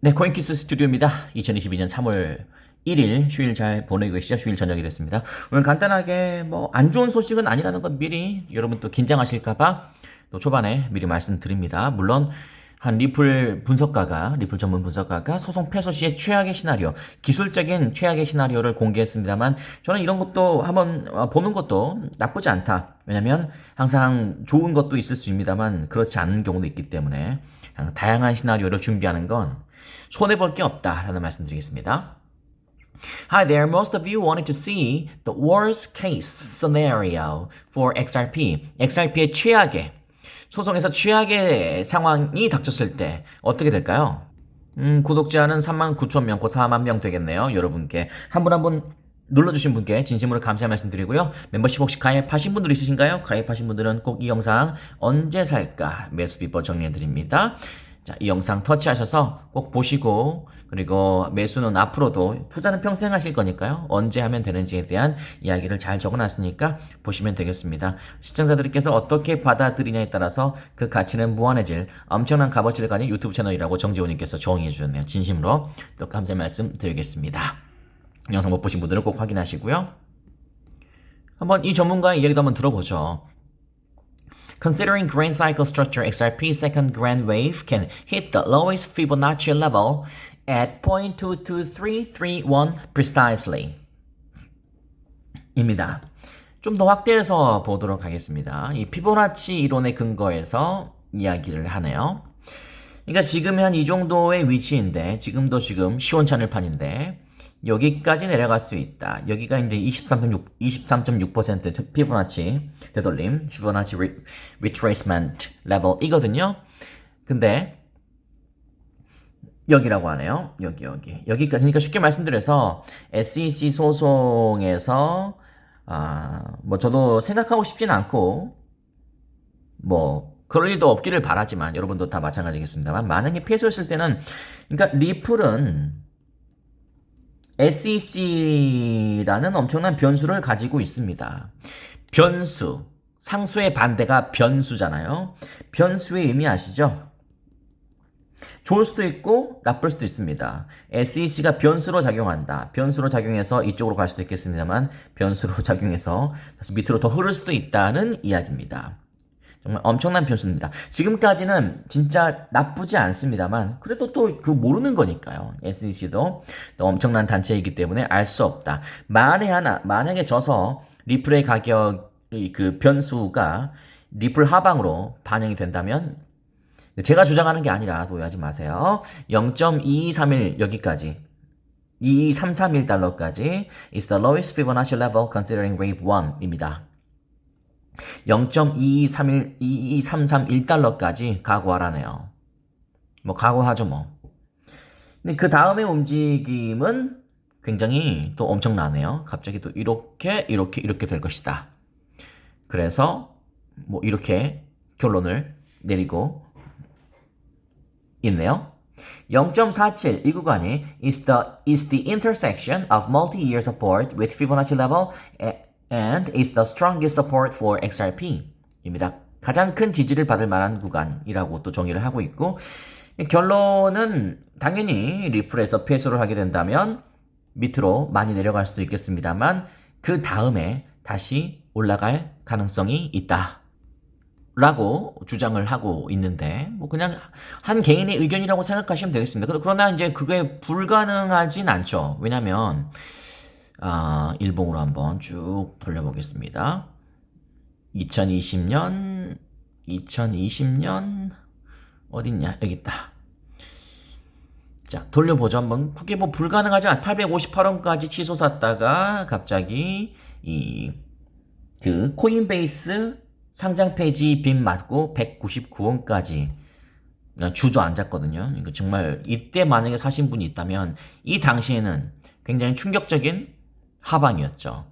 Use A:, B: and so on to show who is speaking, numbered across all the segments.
A: 네, 코인키스 스튜디오입니다. 2022년 3월 1일 휴일 잘 보내고 계시죠? 휴일 저녁이 됐습니다. 오늘 간단하게 뭐 안 좋은 소식은 아니라는 건 미리 여러분 또 긴장하실까봐 또 초반에 미리 말씀드립니다. 물론 한 리플 전문 분석가가 소송 패소 시의 최악의 시나리오, 기술적인 최악의 시나리오를 공개했습니다만 저는 이런 것도 한번 보는 것도 나쁘지 않다. 왜냐면 항상 좋은 것도 있을 수 있습니다만 그렇지 않은 경우도 있기 때문에 다양한 시나리오를 준비하는 건 손해볼 게 없다라는 말씀드리겠습니다. Hi there, most of you wanted to see the worst case scenario for XRP. XRP의 소송에서 최악의 상황이 닥쳤을 때 어떻게 될까요? 구독자는 39,000명, 곧 4만 명 되겠네요. 여러분께 한 분 한 분 눌러주신 분께 진심으로 감사의 말씀드리고요. 멤버십 혹시 가입하신 분들 있으신가요? 가입하신 분들은 꼭 이 영상 언제 살까 매수 비법 정리해드립니다. 자, 이 영상 터치하셔서 꼭 보시고, 그리고 매수는 앞으로도 투자는 평생 하실 거니까요. 언제 하면 되는지에 대한 이야기를 잘 적어놨으니까 보시면 되겠습니다. 시청자들께서 어떻게 받아들이냐에 따라서 그 가치는 무한해질 엄청난 값어치를 가진 유튜브 채널이라고 정재호님께서 정의해 주셨네요. 진심으로 또 감사의 말씀 드리겠습니다. 영상 못 보신 분들은 꼭 확인하시고요. 한번 이 전문가의 이야기도 한번 들어보죠. Considering grand cycle structure, XRP's second grand wave can hit the lowest Fibonacci level at 0.22331 precisely. 입니다. 좀 더 확대해서 보도록 하겠습니다. 이 피보나치 이론의 근거에서 이야기를 하네요. 그러니까 지금 한 이 정도의 위치인데, 지금도 지금 시원찮을판인데, 여기까지 내려갈 수 있다. 여기가 이제 23.6% 피보나치 되돌림, 피보나치 retracement level이거든요. 근데 여기라고 하네요. 여기까지. 그러니까 쉽게 말씀드려서 SEC 소송에서 뭐 저도 생각하고 싶진 않고 뭐 그럴 일도 없기를 바라지만 여러분도 다 마찬가지겠습니다만 만약에 피해소였을 때는 그러니까 리플은 SEC라는 엄청난 변수를 가지고 있습니다. 변수, 상수의 반대가 변수잖아요. 변수의 의미 아시죠? 좋을 수도 있고 나쁠 수도 있습니다. SEC가 변수로 작용한다. 변수로 작용해서 이쪽으로 갈 수도 있겠습니다만 변수로 작용해서 다시 밑으로 더 흐를 수도 있다는 이야기입니다. 정말 엄청난 변수입니다. 지금까지는 진짜 나쁘지 않습니다만 그래도 또 그 모르는 거니까요. SEC도 또 엄청난 단체이기 때문에 알 수 없다. 만약에 져서 리플의 가격 그 변수가 리플 하방으로 반영이 된다면 제가 주장하는 게 아니라 오해하지 마세요. 0.2231 여기까지 22331달러까지 is the lowest Fibonacci level considering wave 1입니다. 0.2231달러까지 각오하라네요. 뭐 각오하죠 뭐. 근데 그 다음의 움직임은 굉장히 또 엄청나네요. 갑자기 또 이렇게 될 것이다. 그래서 뭐 이렇게 결론을 내리고 있네요. 0.47 이 구간이 is the intersection of multi-year support with Fibonacci level and is the strongest support for XRP 입니다. 가장 큰 지지를 받을 만한 구간이라고 또 정의를 하고 있고 결론은 당연히 리플에서 패소를 하게 된다면 밑으로 많이 내려갈 수도 있겠습니다만 그 다음에 다시 올라갈 가능성이 있다 라고 주장을 하고 있는데 뭐 그냥 한 개인의 의견이라고 생각하시면 되겠습니다. 그러나 이제 그게 불가능하진 않죠. 왜냐면 일봉으로 한번 쭉 돌려보겠습니다. 2020년 어딨냐? 여기 있다. 자, 돌려보죠. 한번. 그게 뭐 불가능하지 않아. 858원까지 치솟았다가 갑자기 그 코인베이스 상장 폐지 빈 맞고 199원까지 주저앉았거든요. 이거 정말 이때 만약에 사신 분이 있다면 이 당시에는 굉장히 충격적인 하방이었죠.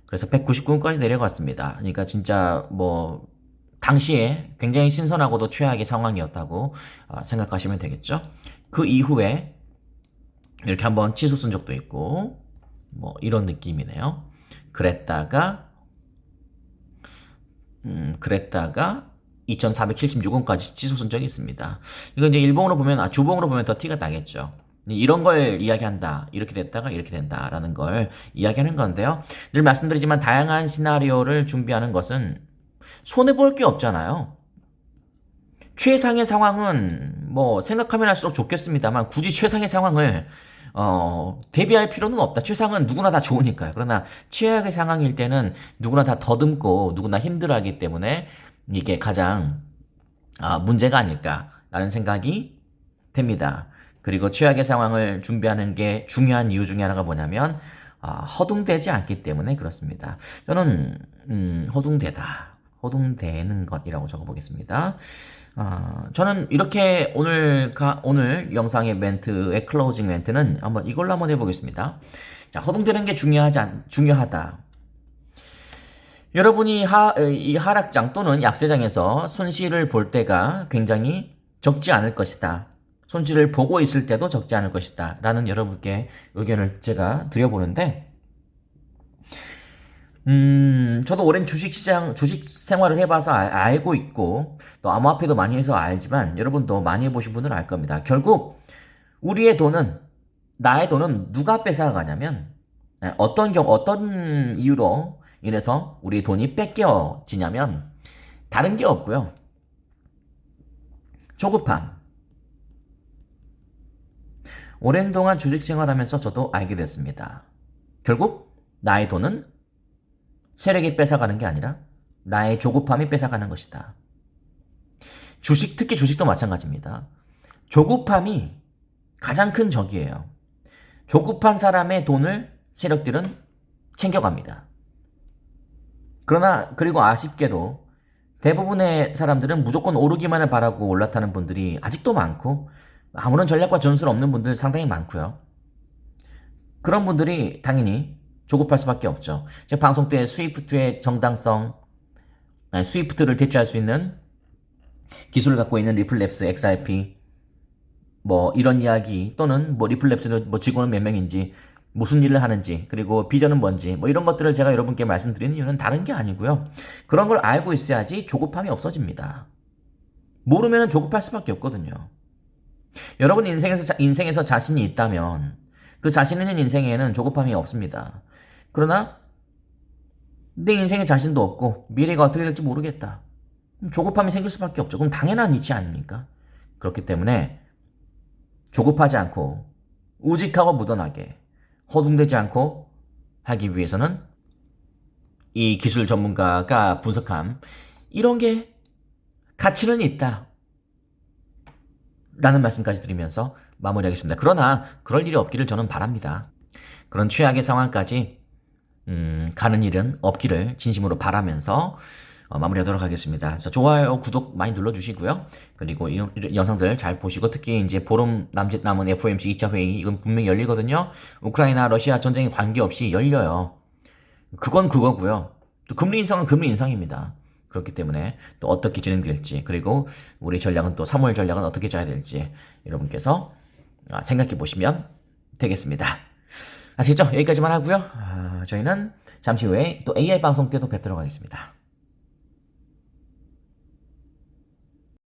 A: 그래서 199원까지 내려갔습니다. 그러니까 진짜 뭐 당시에 굉장히 신선하고도 최악의 상황이었다고 생각하시면 되겠죠. 그 이후에 이렇게 한번 치솟은 적도 있고 뭐 이런 느낌이네요. 그랬다가 2476원까지 치솟은 적이 있습니다. 이거 이제 일봉으로 보면, 주봉으로 보면 더 티가 나겠죠. 이런 걸 이야기한다. 이렇게 됐다가 이렇게 된다라는 걸 이야기하는 건데요. 늘 말씀드리지만 다양한 시나리오를 준비하는 것은 손해볼 게 없잖아요. 최상의 상황은 뭐 생각하면 할수록 좋겠습니다만 굳이 최상의 상황을 대비할 필요는 없다. 최상은 누구나 다 좋으니까요. 그러나 최악의 상황일 때는 누구나 다 더듬고 누구나 힘들어하기 때문에 이게 가장 문제가 아닐까라는 생각이 됩니다. 그리고 최악의 상황을 준비하는 게 중요한 이유 중에 하나가 뭐냐면 허둥대지 않기 때문에 그렇습니다. 저는 허둥대는 것이라고 적어보겠습니다. 저는 이렇게 오늘 영상의 멘트의 클로징 멘트는 이걸로 한번 해보겠습니다. 자, 허둥대는 게 중요하다. 여러분이 이 하락장 또는 약세장에서 손실을 볼 때가 굉장히 적지 않을 것이다. 손실을 보고 있을 때도 적지 않을 것이다. 라는 여러분께 의견을 제가 드려보는데, 저도 오랜 주식 생활을 해봐서 알고 있고, 또 암호화폐도 많이 해서 알지만, 여러분도 많이 해보신 분들은 알 겁니다. 결국, 나의 돈은 누가 뺏어가냐면, 어떤 이유로 인해서 우리 돈이 뺏겨지냐면, 다른 게 없고요. 조급함. 오랜 동안 주식 생활하면서 저도 알게 됐습니다. 결국, 나의 돈은 세력이 뺏어가는 게 아니라 나의 조급함이 뺏어가는 것이다. 특히 주식도 마찬가지입니다. 조급함이 가장 큰 적이에요. 조급한 사람의 돈을 세력들은 챙겨갑니다. 그리고 아쉽게도 대부분의 사람들은 무조건 오르기만을 바라고 올라타는 분들이 아직도 많고, 아무런 전략과 전술 없는 분들 상당히 많고요. 그런 분들이 당연히 조급할 수밖에 없죠. 제가 방송 때 스위프트의 정당성, 스위프트를 대체할 수 있는 기술을 갖고 있는 리플랩스, XRP, 이런 이야기, 또는 리플랩스는 직원은 몇 명인지, 무슨 일을 하는지, 그리고 비전은 뭔지, 이런 것들을 제가 여러분께 말씀드리는 이유는 다른 게 아니고요. 그런 걸 알고 있어야지 조급함이 없어집니다. 모르면 조급할 수밖에 없거든요. 여러분 인생에서 자신이 있다면 그 자신 있는 인생에는 조급함이 없습니다. 그러나 내 인생에 자신도 없고 미래가 어떻게 될지 모르겠다. 조급함이 생길 수밖에 없죠. 그럼 당연한 이치 아닙니까? 그렇기 때문에 조급하지 않고 우직하고 무던하게 허둥대지 않고 하기 위해서는 이 기술 전문가가 분석한 이런 게 가치는 있다 라는 말씀까지 드리면서 마무리하겠습니다. 그러나 그럴 일이 없기를 저는 바랍니다. 그런 최악의 상황까지 가는 일은 없기를 진심으로 바라면서 마무리하도록 하겠습니다. 그래서 좋아요, 구독 많이 눌러주시고요. 그리고 이 영상들 잘 보시고, 특히 이제 보름 남짓 남은 FOMC 2차 회의, 이건 분명히 열리거든요. 우크라이나, 러시아 전쟁에 관계없이 열려요. 그건 그거고요. 또 금리 인상은 금리 인상입니다. 그렇기 때문에 또 어떻게 진행될지, 그리고 우리 전략은 또 3월 전략은 어떻게 짜야 될지 여러분께서 생각해 보시면 되겠습니다. 아시겠죠? 여기까지만 하고요. 저희는 잠시 후에 또 AI 방송 때도 뵙도록 하겠습니다.